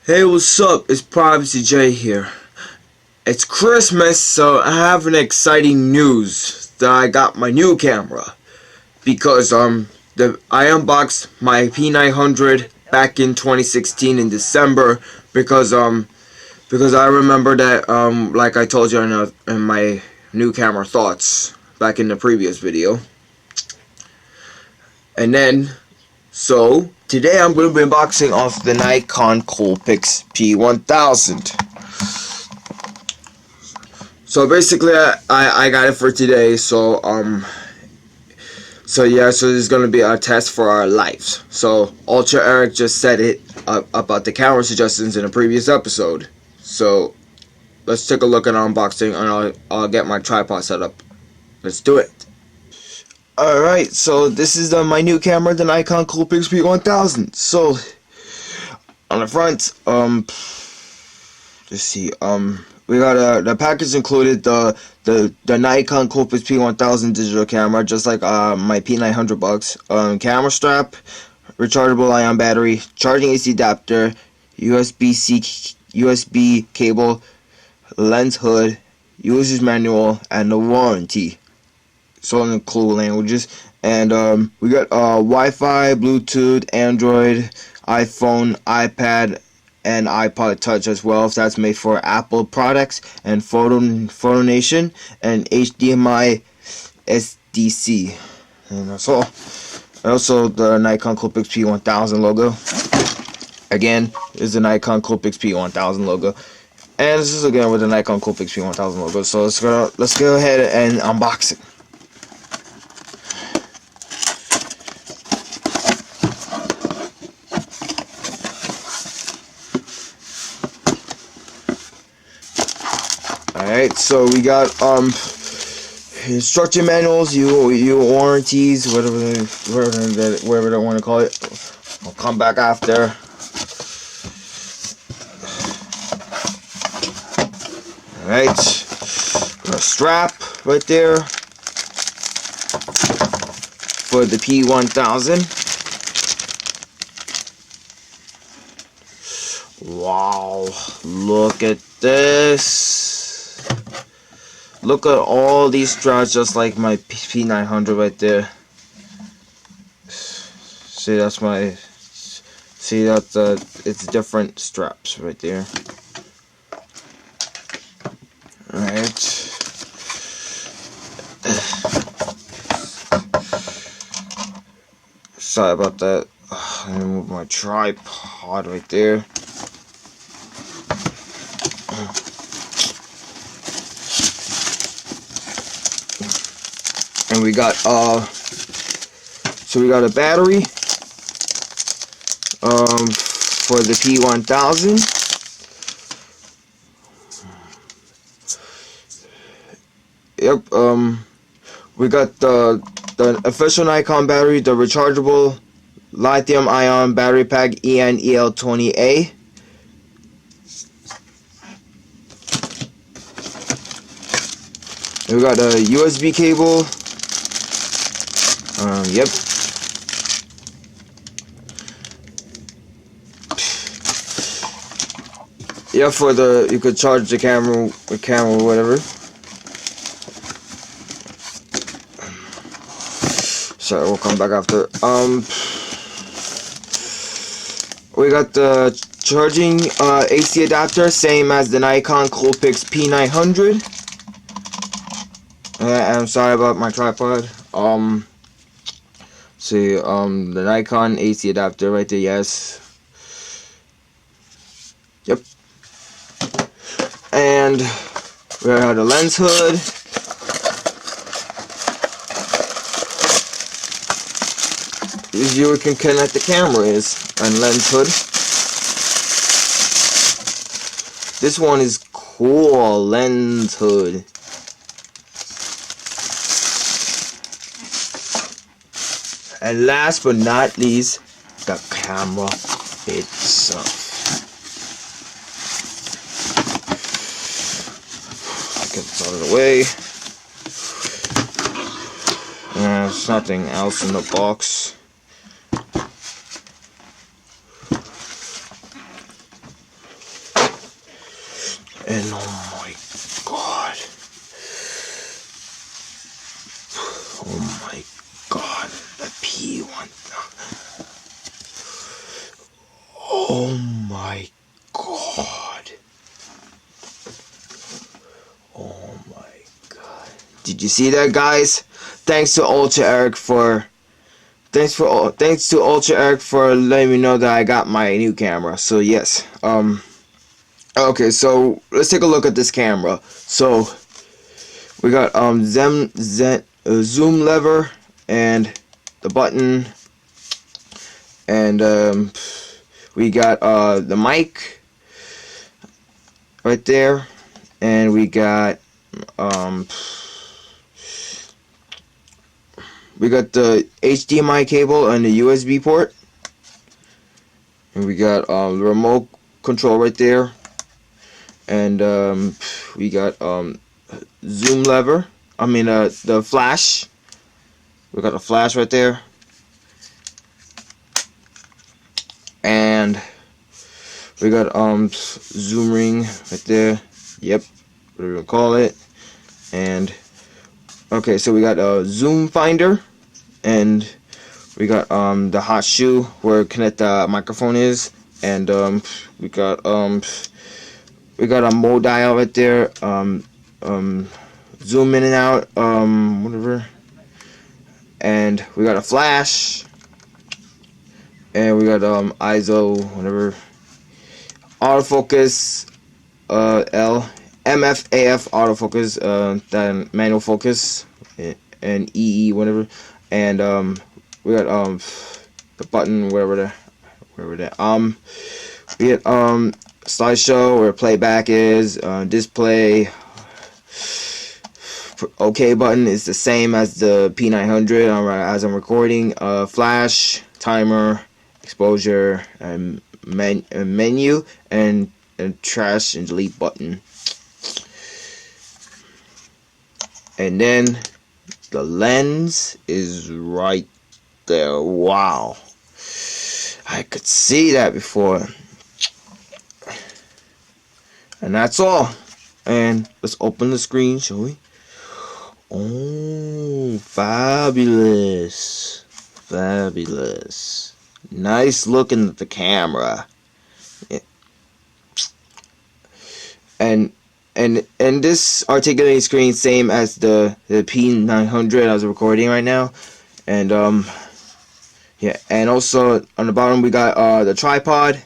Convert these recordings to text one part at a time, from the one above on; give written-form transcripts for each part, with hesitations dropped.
Hey, what's up? It's Privacy J here. It's Christmas, so I have an exciting news that I got my new camera because I unboxed my P900 back in 2016 in December because I remember that like I told you in my new camera thoughts back in the previous video. And then today I'm going to be unboxing off the Nikon Coolpix P1000. So basically, I got it for today. So this is gonna be our test for our lives. So Ultra Eric just said it about the camera suggestions in a previous episode. So let's take a look at unboxing, and I'll get my tripod set up. Let's do it. All right. So this is my new camera, the Nikon Coolpix P1000. So on the front, let's see, we got the package included the Nikon Coolpix P1000 digital camera, just like my P900 bucks. Camera strap, rechargeable ion battery, charging AC adapter, USB cable, lens hood, user's manual, and the warranty. So in the clue languages, and we got Wi-Fi, Bluetooth, Android, iPhone, iPad, and iPod Touch as well, if that's made for Apple products, and Photo Nation, and HDMI SDC. And that's all. Also, the Nikon Coolpix P1000 logo. Again, is the Nikon Coolpix P1000 logo. And this is again with the Nikon Coolpix P1000 logo. So let's go ahead and unbox it. Alright, so we got instruction manuals, you warranties, whatever they want to call it. I'll come back after. Alright, a strap right there for the P1000. Wow, look at this. Look at all these straps, just like my P900 right there. See, that's it's different straps right there. Alright. Sorry about that. Let me move my tripod right there. And we got we got a battery for the P1000. Yep. We got the official Nikon battery, the rechargeable lithium ion battery pack ENEL20A. We got a USB cable. Yep. Yeah, for you could charge the camera, whatever. Sorry, we'll come back after. We got the charging AC adapter, same as the Nikon Coolpix P900. I'm sorry about my tripod. The Nikon AC adapter right there, yes. Yep. And we have the lens hood. This you can connect the camera and lens hood. This one is cool, lens hood. And last but not least, the camera itself. Get this out of the way. There's nothing else in the box. And oh my god. Oh my god. The P1000. Oh my god. Oh my god. Did you see that, guys? Thanks to Ultra Eric for thanks to Ultra Eric for letting me know that I got my new camera. So yes. Okay, so let's take a look at this camera. So we got zoom lever and the button, and we got the mic right there, and we got the HDMI cable and the USB port, and we got the remote control right there, and we got zoom lever. I mean the flash. We got a flash right there, and we got zoom ring right there. Yep, whatever you call it. And okay, so we got a zoom finder, and we got the hot shoe where connect the microphone is, and we got a mode dial right there. Zoom in and out, whatever. And we got a flash, and we got ISO, whatever, autofocus, MFAF autofocus, then manual focus, and EE, whatever, and we got the button, wherever that, we get slideshow where playback is, display. OK button is the same as the P900 as I'm recording. Flash, timer, exposure, and menu, and trash and delete button. And then the lens is right there. Wow, I could see that before. And that's all. And let's open the screen, shall we? Oh, fabulous. Fabulous. Nice looking at the camera. And this articulating screen, same as the P900 I was recording right now. And yeah, and also on the bottom we got the tripod.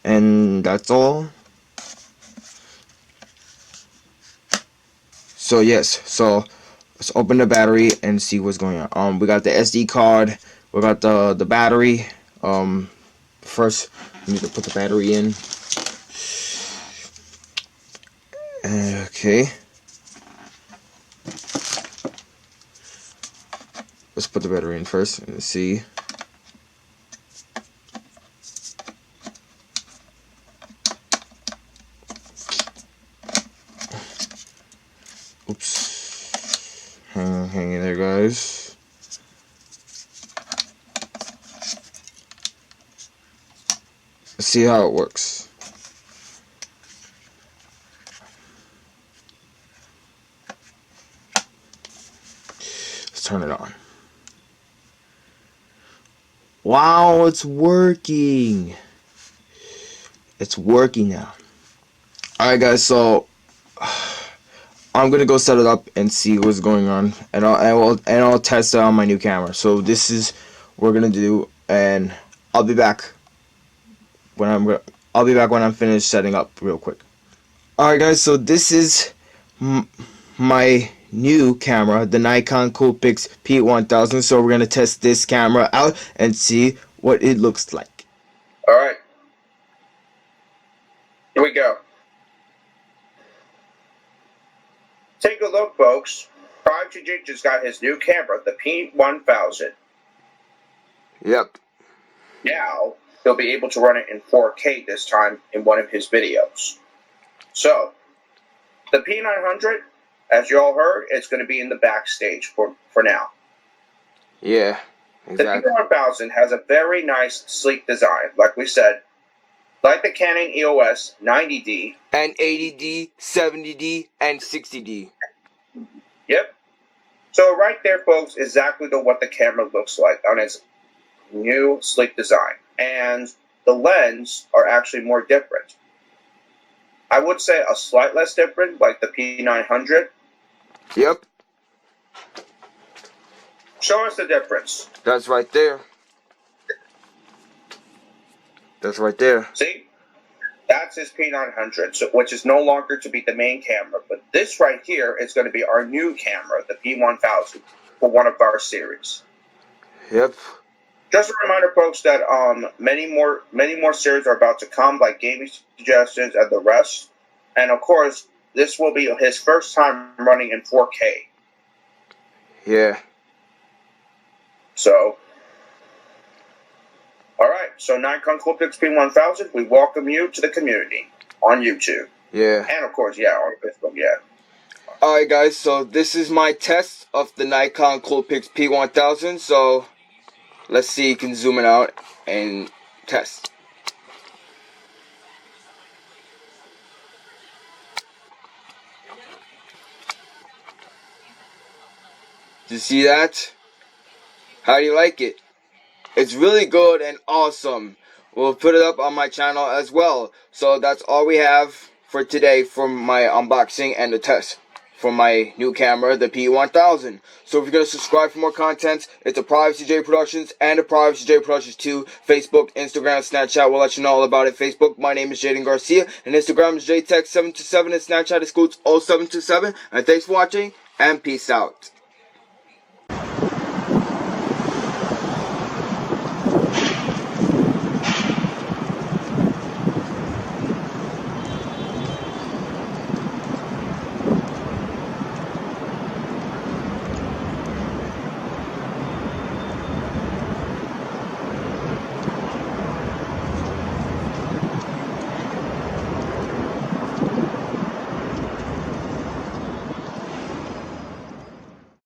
And that's all. So yes, so let's open the battery and see what's going on. We got the SD card, we got the battery. First we need to put the battery in. Okay. Let's put the battery in first and see. Oops. Hang in there, guys. Let's see how it works. Let's turn it on. Wow, it's working. It's working now. Alright, guys, so I'm gonna go set it up and see what's going on, and I'll test it on my new camera. So this is what we're gonna do, and I'll be back when I'm finished setting up real quick. Alright, guys, so this is my new camera, the Nikon Coolpix P1000. So we're gonna test this camera out and see what it looks like. Alright, here we go. Take a look, folks. Prodigy just got his new camera, the P1000. Yep. Now, he'll be able to run it in 4K this time in one of his videos. So, the P900, as you all heard, it's going to be in the backstage for now. Yeah, exactly. The P1000 has a very nice, sleek design. Like we said, like the Canon EOS 90D and 80D, 70D, and 60D. Yep. So right there, folks, exactly what the camera looks like on its new sleek design. And the lens are actually more different. I would say a slight less different, like the P900. Yep. Show us the difference. That's right there. That's right there. See? That's his P900, so, which is no longer to be the main camera. But this right here is going to be our new camera, the P1000, for one of our series. Yep. Just a reminder, folks, that many more series are about to come, like gaming suggestions and the rest. And of course, this will be his first time running in 4K. Yeah. So, all right. So Nikon Coolpix P1000, we welcome you to the community on YouTube. Yeah. And of course, yeah, on Facebook, yeah. Alright guys, so this is my test of the Nikon Coolpix P1000, so let's see, you can zoom it out and test. Did you see that? How do you like it? It's really good and awesome. We'll put it up on my channel as well. So that's all we have for today from my unboxing and the test for my new camera, the P1000. So if you're going to subscribe for more content, it's a Privacy J Productions and a Privacy J Productions 2. Facebook, Instagram, Snapchat, we'll let you know all about it. Facebook, my name is Jaden Garcia, and Instagram is JTech727, and Snapchat is Scoots0727. And thanks for watching, and peace out.